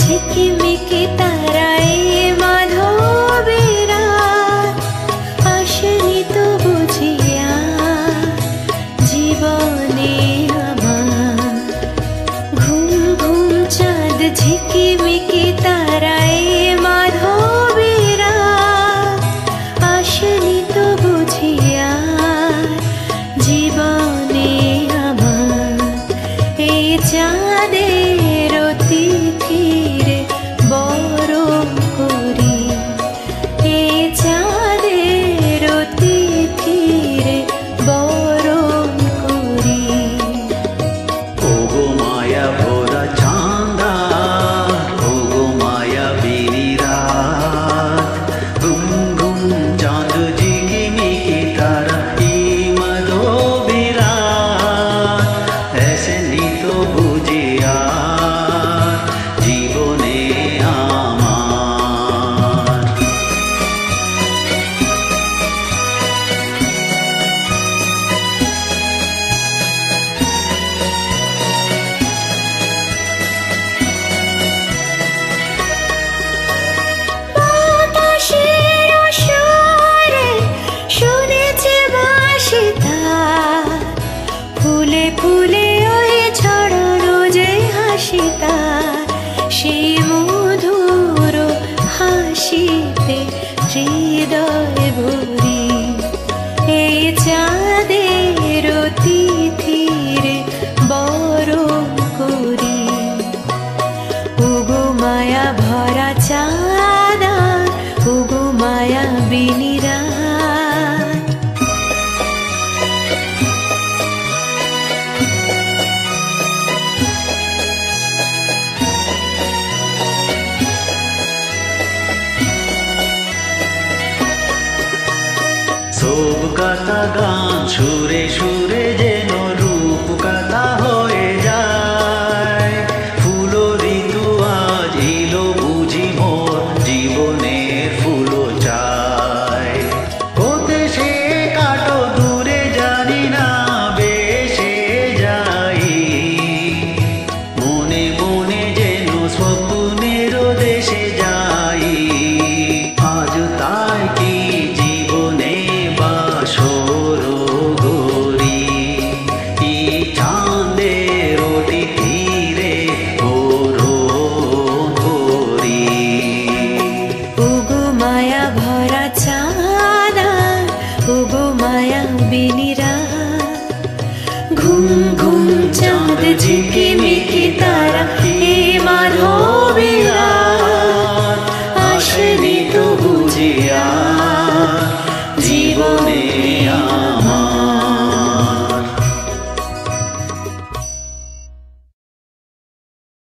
ঝিকিমিকি তারায় মাধবেরা আসেনি তো বুঝিয়া জীবনে আমার। ঘুম ঘুম চাঁদ ঝিকিমিকি তারায় মাধবেরা আসেনি তো বুঝিয়া জীবনে আমার। এই চাঁদের তিথিরে বরণ করি, এই চাঁদের তিথিরে বরণ করি। ওগো মায়া ভোলা চাঁদা, ওগো মায়া বিনিরা, গুম গুম চাঁদ ঝিকিমিকি তারা মাধবেরা এসেনি তো বুঝিয়া জীবনে আমার। বাতাসের সুরে শুনেছি বাঁশি তার, ফুলে ফুলে ওই ছড়ানো যে হাসি তার। সেই মধুর হাসিতে হৃদয় ভরি, এই চাঁদের তিথিরে বরণ করি। ওগো মায়া ভরা চাঁদা, ওগো মায়া বিনিরা। সব কথা গান সুরে সুরে যেন রূপ কথা হয়ে যায়। ফুল ঋতু আজ এলো বুঝি মোর জীবনের ফুল চাই। কোথে সে কাটো দূরে জানি না বেশে যাই, মনে মনে যেন স্বপ্নের দেশে যাই। আজ তাই কি জীবনে বাসর গরি, এই চাঁদের তিথিরে বরণ করি। ওগো মায়া ভরা চাঁদা, ওগো মায়া বিনি